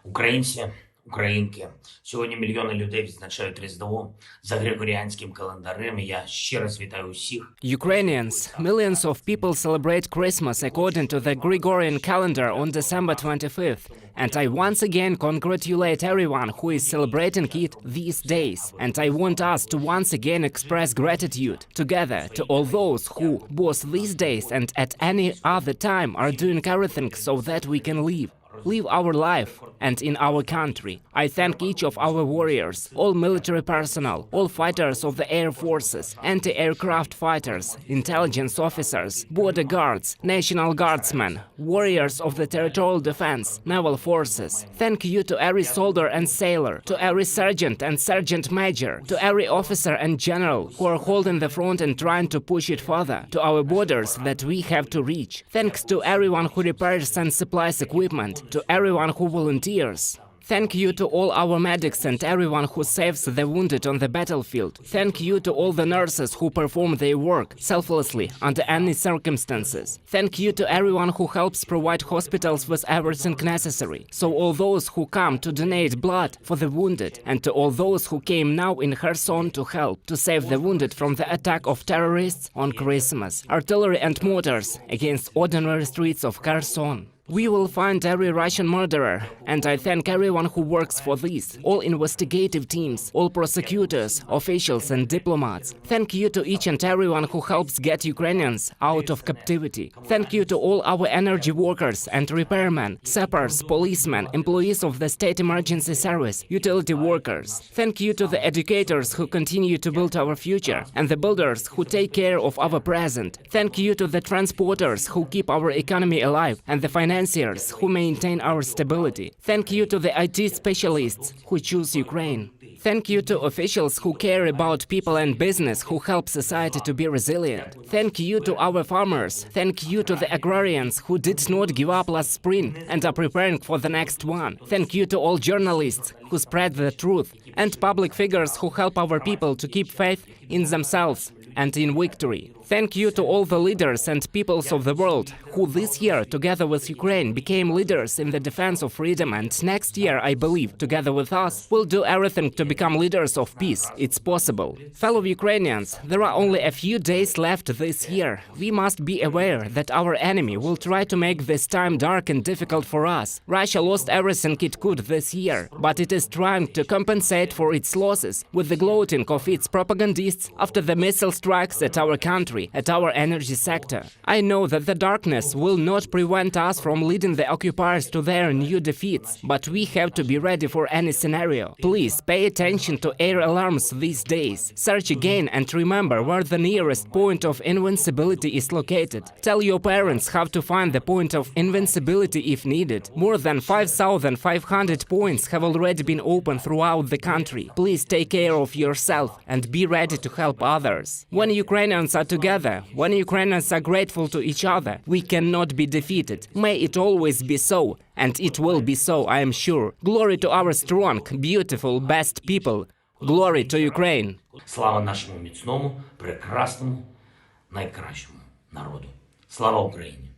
Українці, українки, сьогодні мільйони людей відзначають Різдво за григоріанським календарем. І я ще раз вітаю усіх. Ukrainians, millions of people celebrate Christmas according to the Gregorian calendar on December 25th. And I once again congratulate everyone who is celebrating it these days. And I want us to once again express gratitude together to all those who, both these days and at any other time, are doing everything so that we can live our life and in our country. I thank each of our warriors, all military personnel, all fighters of the air forces, anti-aircraft fighters, intelligence officers, border guards, national guardsmen, warriors of the territorial defense, naval forces. Thank you to every soldier and sailor, to every sergeant and sergeant major, to every officer and general who are holding the front and trying to push it further to our borders that we have to reach. Thanks to everyone who repairs and supplies equipment, to everyone who volunteers. Thank you to all our medics and everyone who saves the wounded on the battlefield. Thank you to all the nurses who perform their work selflessly under any circumstances. Thank you to everyone who helps provide hospitals with everything necessary. So all those who come to donate blood for the wounded, and to all those who came now in Kherson to help to save the wounded from the attack of terrorists on Christmas. Artillery and mortars against ordinary streets of Kherson. We will find every Russian murderer, and I thank everyone who works for this, all investigative teams, all prosecutors, officials and diplomats. Thank you to each and everyone who helps get Ukrainians out of captivity. Thank you to all our energy workers and repairmen, sappers, policemen, employees of the State Emergency Service, utility workers. Thank you to the educators who continue to build our future, and the builders who take care of our present. Thank you to the transporters who keep our economy alive, and the financiers who maintain our stability. Thank you to the IT specialists who choose Ukraine. Thank you to officials who care about people and business who help society to be resilient. Thank you to our farmers. Thank you to the agrarians who did not give up last spring and are preparing for the next one. Thank you to all journalists who spread the truth and public figures who help our people to keep faith in themselves and in victory. Thank you to all the leaders and peoples of the world who this year, together with Ukraine, became leaders in the defense of freedom, and next year, I believe, together with us, will do everything to become leaders of peace. It's possible. Fellow Ukrainians, there are only a few days left this year. We must be aware that our enemy will try to make this time dark and difficult for us. Russia lost everything it could this year, but it is trying to compensate for its losses with the gloating of its propagandists after the missile strikes at our country, at our energy sector. I know that the darkness will not prevent us from leading the occupiers to their new defeats, but we have to be ready for any scenario. Please pay attention to air alarms these days. Search again and remember where the nearest point of invincibility is located. Tell your parents how to find the point of invincibility if needed. More than 5,500 points have already been opened throughout the country. Please take care of yourself and be ready to help others. When Ukrainians are together, when Ukrainians are grateful to each other, we cannot be defeated. May it always be so, and it will be so, I am sure. Glory to our strong, beautiful, best people. Glory to Ukraine. Слава нашому міцному, прекрасному, найкращому народу. Слава Україні!